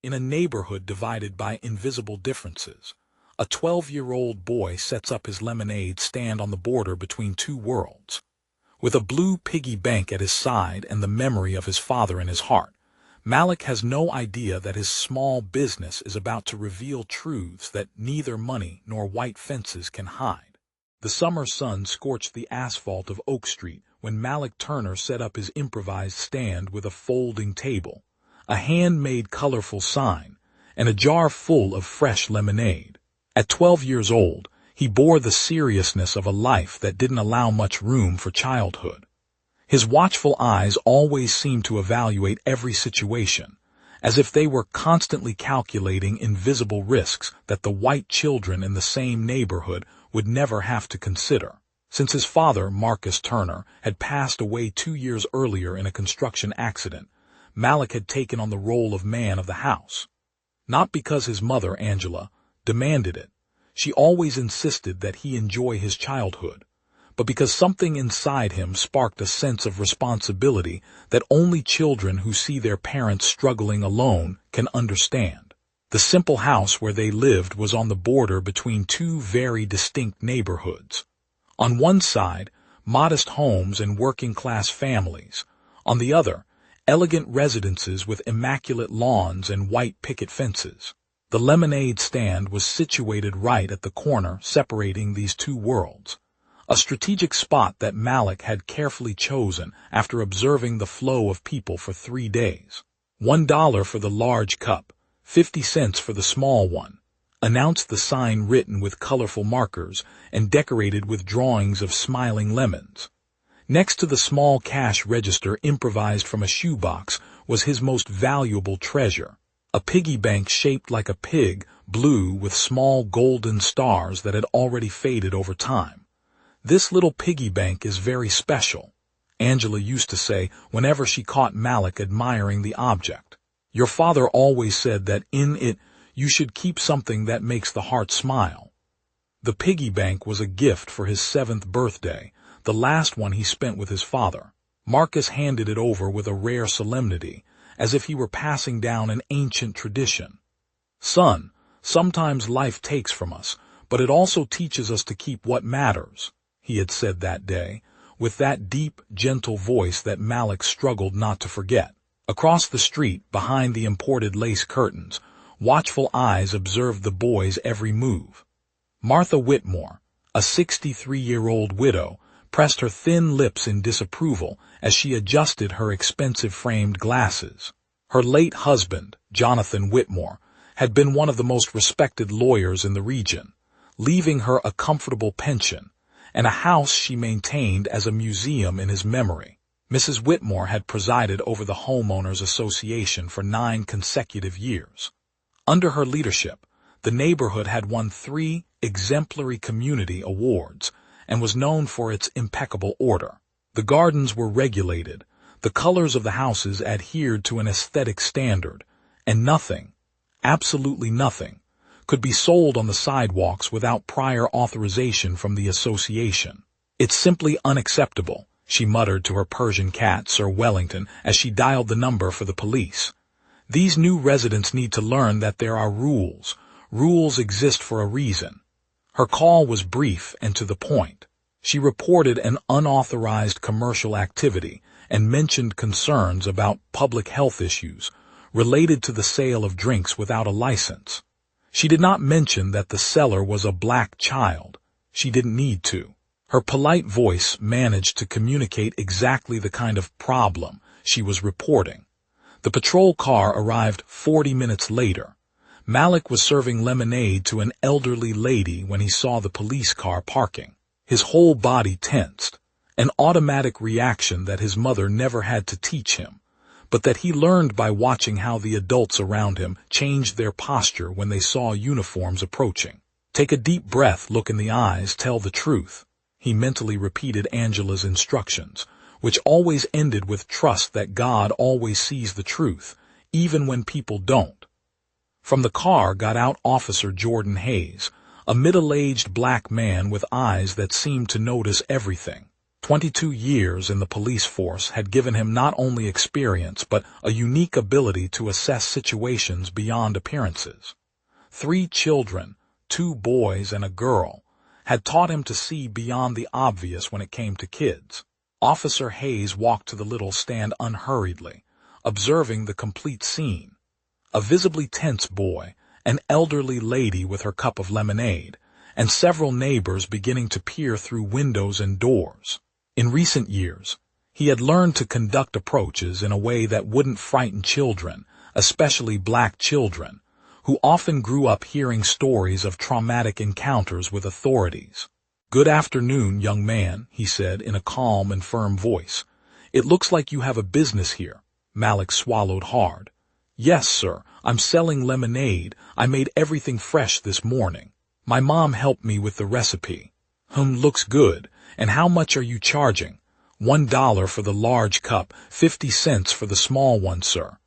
In a neighborhood divided by invisible differences, a 12-year-old boy sets up his lemonade stand on the border between two worlds. With a blue piggy bank at his side and the memory of his father in his heart, Malik has no idea that his small business is about to reveal truths that neither money nor white fences can hide. The summer sun scorched the asphalt of Oak Street when Malik Turner set up his improvised stand with a folding table, a handmade colorful sign, and a jar full of fresh lemonade. At 12 years old, he bore the seriousness of a life that didn't allow much room for childhood. His watchful eyes always seemed to evaluate every situation, as if they were constantly calculating invisible risks that the white children in the same neighborhood would never have to consider. Since his father, Marcus Turner, had passed away 2 years earlier in a construction accident, Malik had taken on the role of man of the house. Not because his mother, Angela, demanded it. She always insisted that he enjoy his childhood, but because something inside him sparked a sense of responsibility that only children who see their parents struggling alone can understand. The simple house where they lived was on the border between two very distinct neighborhoods. On one side, modest homes and working-class families. On the other, elegant residences with immaculate lawns and white picket fences. The lemonade stand was situated right at the corner separating these two worlds, a strategic spot that Malik had carefully chosen after observing the flow of people for 3 days. $1 for the large cup, 50 cents for the small one, announced the sign written with colorful markers and decorated with drawings of smiling lemons. Next to the small cash register improvised from a shoebox was his most valuable treasure, a piggy bank shaped like a pig, blue with small golden stars that had already faded over time. "This little piggy bank is very special," Angela used to say whenever she caught Malik admiring the object. "Your father always said that in it you should keep something that makes the heart smile." The piggy bank was a gift for his 7th birthday, the last one he spent with his father. Marcus handed it over with a rare solemnity, as if he were passing down an ancient tradition. "Son, sometimes life takes from us, but it also teaches us to keep what matters," he had said that day, with that deep, gentle voice that Malik struggled not to forget. Across the street, behind the imported lace curtains, watchful eyes observed the boy's every move. Martha Whitmore, a 63-year-old widow, pressed her thin lips in disapproval as she adjusted her expensive framed glasses. Her late husband, Jonathan Whitmore, had been one of the most respected lawyers in the region, leaving her a comfortable pension and a house she maintained as a museum in his memory. Mrs. Whitmore had presided over the Homeowners Association for 9 consecutive years. Under her leadership, the neighborhood had won 3 exemplary community awards and was known for its impeccable order. The gardens were regulated, the colors of the houses adhered to an aesthetic standard, and nothing, absolutely nothing, could be sold on the sidewalks without prior authorization from the association. "It's simply unacceptable," she muttered to her Persian cat, Sir Wellington, as she dialed the number for the police. "These new residents need to learn that there are rules. Rules exist for a reason." Her call was brief and to the point. She reported an unauthorized commercial activity and mentioned concerns about public health issues related to the sale of drinks without a license. She did not mention that the seller was a black child. She didn't need to. Her polite voice managed to communicate exactly the kind of problem she was reporting. The patrol car arrived 40 minutes later. Malik was serving lemonade to an elderly lady when he saw the police car parking. His whole body tensed, an automatic reaction that his mother never had to teach him, but that he learned by watching how the adults around him changed their posture when they saw uniforms approaching. "Take a deep breath, look in the eyes, tell the truth," he mentally repeated Angela's instructions, which always ended with trust that God always sees the truth, even when people don't. From the car got out Officer Jordan Hayes, a middle-aged black man with eyes that seemed to notice everything. 22 years in the police force had given him not only experience but a unique ability to assess situations beyond appearances. 3 children, 2 boys and a girl, had taught him to see beyond the obvious when it came to kids. Officer Hayes walked to the little stand unhurriedly, observing the complete scene. A visibly tense boy, an elderly lady with her cup of lemonade, and several neighbors beginning to peer through windows and doors. In recent years, he had learned to conduct approaches in a way that wouldn't frighten children, especially black children, who often grew up hearing stories of traumatic encounters with authorities. "Good afternoon, young man," he said in a calm and firm voice. "It looks like you have a business here." Malik swallowed hard. "Yes, sir, I'm selling lemonade. I made everything fresh this morning. My mom helped me with the recipe." Looks good. And how much are you charging?" $1 for the large cup, 50 cents for the small one, sir."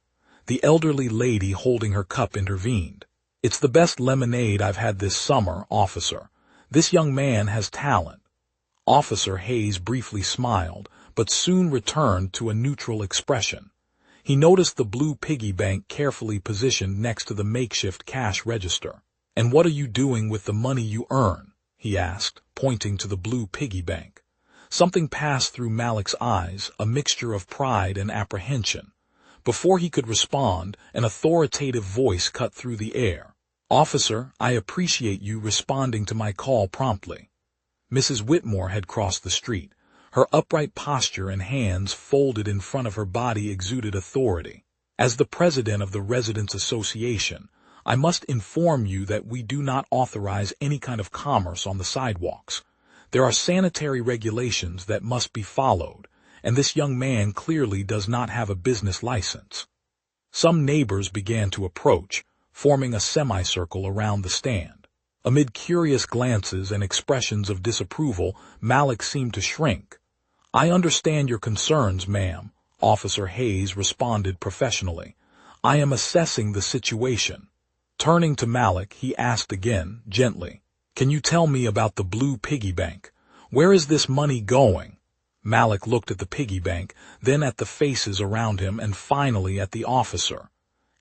The elderly lady holding her cup intervened. "It's the best lemonade I've had this summer, officer. This young man has talent." Officer Hayes briefly smiled, but soon returned to a neutral expression. He noticed the blue piggy bank carefully positioned next to the makeshift cash register. "And what are you doing with the money you earn?" he asked, pointing to the blue piggy bank. Something passed through Malik's eyes, a mixture of pride and apprehension. Before he could respond, an authoritative voice cut through the air. "Officer, I appreciate you responding to my call promptly." Mrs. Whitmore had crossed the street. Her upright posture and hands folded in front of her body exuded authority. "As the president of the Residents Association, I must inform you that we do not authorize any kind of commerce on the sidewalks. There are sanitary regulations that must be followed, and this young man clearly does not have a business license." Some neighbors began to approach, forming a semicircle around the stand. Amid curious glances and expressions of disapproval, Malik seemed to shrink. "I understand your concerns, ma'am," Officer Hayes responded professionally. "I am assessing the situation." Turning to Malik, he asked again, gently, "Can you tell me about the blue piggy bank? Where is this money going?" Malik looked at the piggy bank, then at the faces around him, and finally at the officer.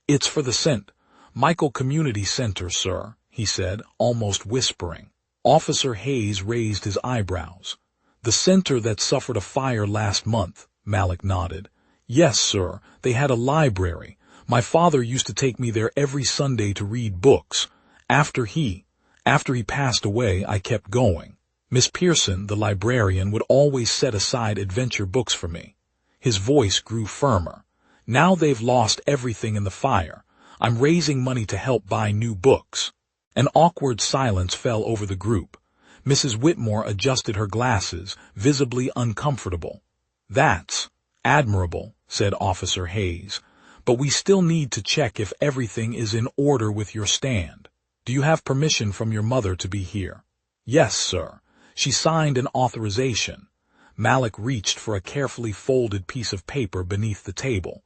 "It's for the St. Michael Community Center, sir," he said, almost whispering. Officer Hayes raised his eyebrows. "The center that suffered a fire last month," Malik nodded. "Yes, sir, they had a library. My father used to take me there every Sunday to read books. After he passed away, I kept going. Miss Pearson, the librarian, would always set aside adventure books for me." His voice grew firmer. "Now they've lost everything in the fire. I'm raising money to help buy new books." An awkward silence fell over the group. Mrs. Whitmore adjusted her glasses, visibly uncomfortable. "That's admirable," said Officer Hayes. "But we still need to check if everything is in order with your stand. Do you have permission from your mother to be here?" "Yes, sir. She signed an authorization." Malik reached for a carefully folded piece of paper beneath the table.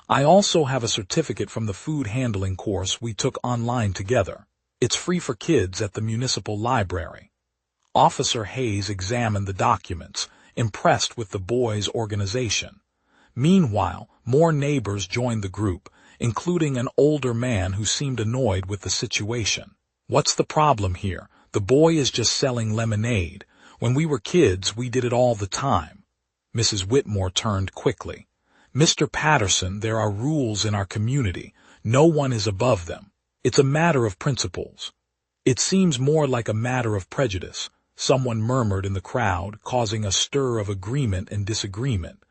"I also have a certificate from the food handling course we took online together. It's free for kids at the municipal library." Officer Hayes examined the documents, impressed with the boys' organization. Meanwhile, more neighbors joined the group, including an older man who seemed annoyed with the situation. "What's the problem here? The boy is just selling lemonade. When we were kids, we did it all the time." Mrs. Whitmore turned quickly. "Mr. Patterson, there are rules in our community. No one is above them. It's a matter of principles." "It seems more like a matter of prejudice," someone murmured in the crowd, causing a stir of agreement and disagreement.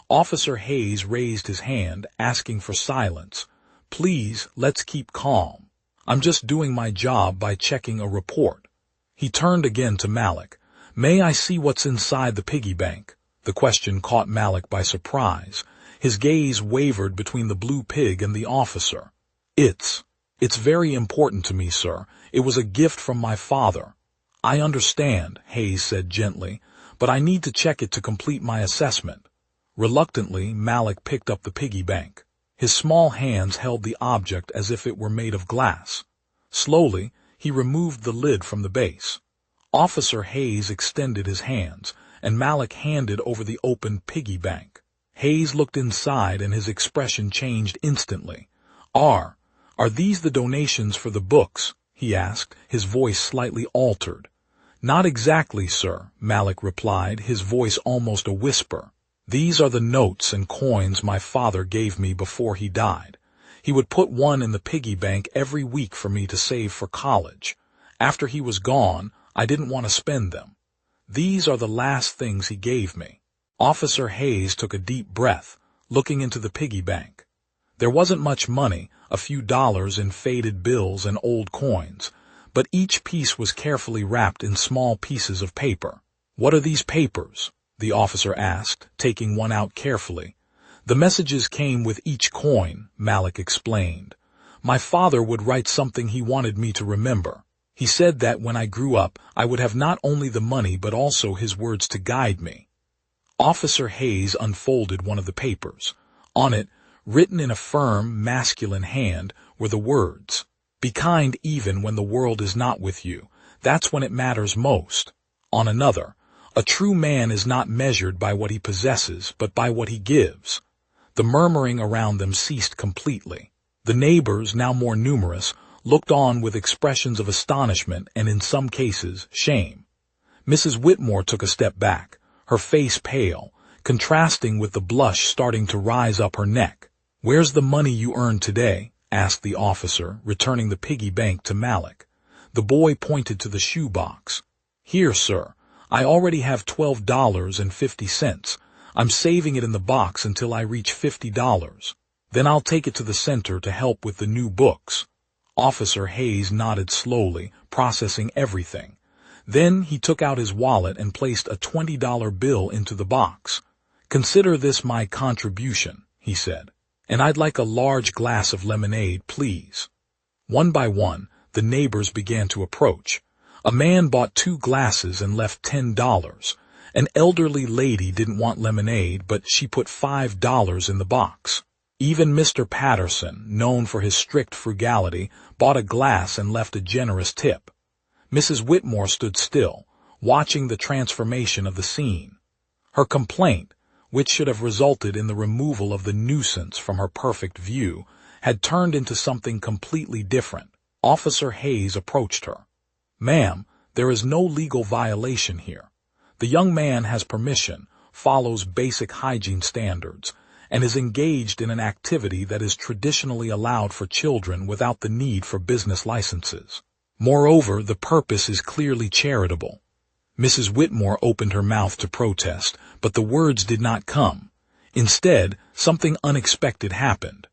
Officer Hayes raised his hand, asking for silence. "Please, let's keep calm. I'm just doing my job by checking a report." He turned again to Malik. "May I see what's inside the piggy bank?" The question caught Malik by surprise. His gaze wavered between the blue pig and the officer. It's very important to me, sir. It was a gift from my father." "I understand," Hayes said gently, "but I need to check it to complete my assessment." Reluctantly, Malik picked up the piggy bank. His small hands held the object as if it were made of glass. Slowly, he removed the lid from the base. Officer Hayes extended his hands, and Malik handed over the open piggy bank. Hayes looked inside and his expression changed instantly. Are these the donations for the books?" he asked, his voice slightly altered. "Not exactly, sir," Malik replied, his voice almost a whisper. "These are the notes and coins my father gave me before he died. He would put one in the piggy bank every week for me to save for college. After he was gone, I didn't want to spend them. These are the last things he gave me." Officer Hayes took a deep breath, looking into the piggy bank. There wasn't much money, a few dollars in faded bills and old coins, but each piece was carefully wrapped in small pieces of paper. "What are these papers?" the officer asked, taking one out carefully. "The messages came with each coin," Malik explained. "My father would write something he wanted me to remember. He said that when I grew up, I would have not only the money but also his words to guide me." Officer Hayes unfolded one of the papers. On it, written in a firm, masculine hand, were the words, "Be kind even when the world is not with you. That's when it matters most." On another, "A true man is not measured by what he possesses, but by what he gives." The murmuring around them ceased completely. The neighbors, now more numerous, looked on with expressions of astonishment and, in some cases, shame. Mrs. Whitmore took a step back, her face pale, contrasting with the blush starting to rise up her neck. "Where's the money you earned today?" asked the officer, returning the piggy bank to Malik. The boy pointed to the shoebox. "Here, sir. I already have $12.50. I'm saving it in the box until I reach $50. Then I'll take it to the center to help with the new books." Officer Hayes nodded slowly, processing everything. Then he took out his wallet and placed a $20 bill into the box. "Consider this my contribution," he said. "And I'd like a large glass of lemonade, please." One by one, the neighbors began to approach. A man bought 2 glasses and left $10. An elderly lady didn't want lemonade, but she put $5 in the box. Even Mr. Patterson, known for his strict frugality, bought a glass and left a generous tip. Mrs. Whitmore stood still, watching the transformation of the scene. Her complaint, which should have resulted in the removal of the nuisance from her perfect view, had turned into something completely different. Officer Hayes approached her. "Ma'am, there is no legal violation here. The young man has permission, follows basic hygiene standards, and is engaged in an activity that is traditionally allowed for children without the need for business licenses. Moreover, the purpose is clearly charitable." Mrs. Whitmore opened her mouth to protest, but the words did not come. Instead, something unexpected happened.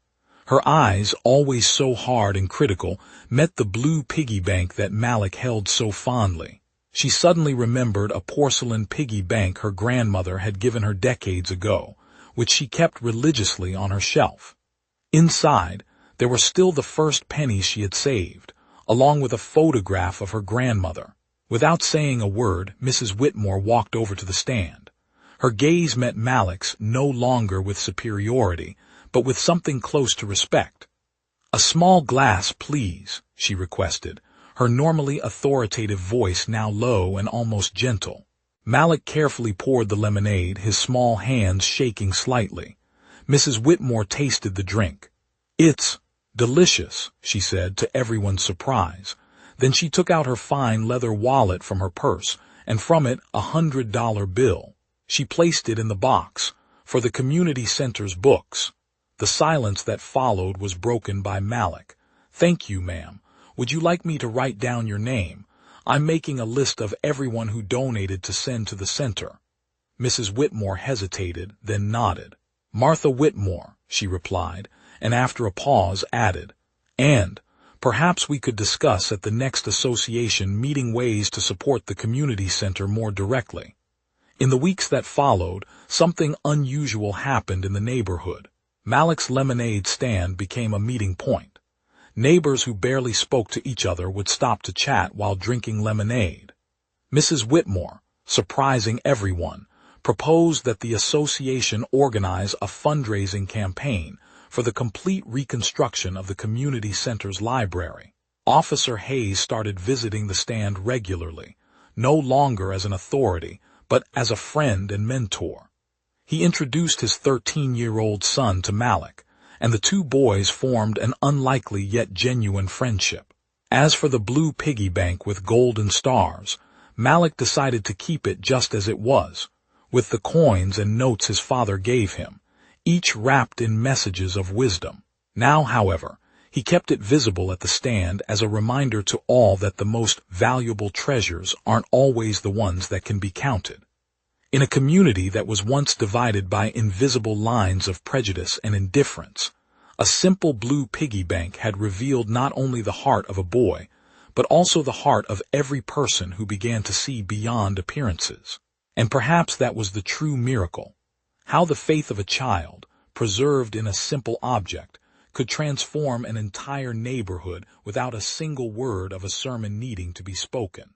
Her eyes, always so hard and critical, met the blue piggy bank that Malik held so fondly. She suddenly remembered a porcelain piggy bank her grandmother had given her decades ago, which she kept religiously on her shelf. Inside, there were still the first pennies she had saved, along with a photograph of her grandmother. Without saying a word, Mrs. Whitmore walked over to the stand. Her gaze met Malik's no longer with superiority, but with something close to respect. "A small glass, please," she requested, her normally authoritative voice now low and almost gentle. Malik carefully poured the lemonade, his small hands shaking slightly. Mrs. Whitmore tasted the drink. "It's delicious," she said, to everyone's surprise. Then she took out her fine leather wallet from her purse, and from it $100 bill. She placed it in the box, "For the community center's books." The silence that followed was broken by Malik. "Thank you, ma'am. Would you like me to write down your name? I'm making a list of everyone who donated to send to the center." Mrs. Whitmore hesitated, then nodded. "Martha Whitmore," she replied, and after a pause added, "And perhaps we could discuss at the next association meeting ways to support the community center more directly." In the weeks that followed, something unusual happened in the neighborhood. Malik's lemonade stand became a meeting point. Neighbors who barely spoke to each other would stop to chat while drinking lemonade. Mrs. Whitmore, surprising everyone, proposed that the association organize a fundraising campaign for the complete reconstruction of the community center's library. Officer Hayes started visiting the stand regularly, no longer as an authority, but as a friend and mentor. He introduced his 13-year-old son to Malik, and the two boys formed an unlikely yet genuine friendship. As for the blue piggy bank with golden stars, Malik decided to keep it just as it was, with the coins and notes his father gave him, each wrapped in messages of wisdom. Now, however, he kept it visible at the stand as a reminder to all that the most valuable treasures aren't always the ones that can be counted. In a community that was once divided by invisible lines of prejudice and indifference, a simple blue piggy bank had revealed not only the heart of a boy, but also the heart of every person who began to see beyond appearances. And perhaps that was the true miracle, how the faith of a child, preserved in a simple object, could transform an entire neighborhood without a single word of a sermon needing to be spoken.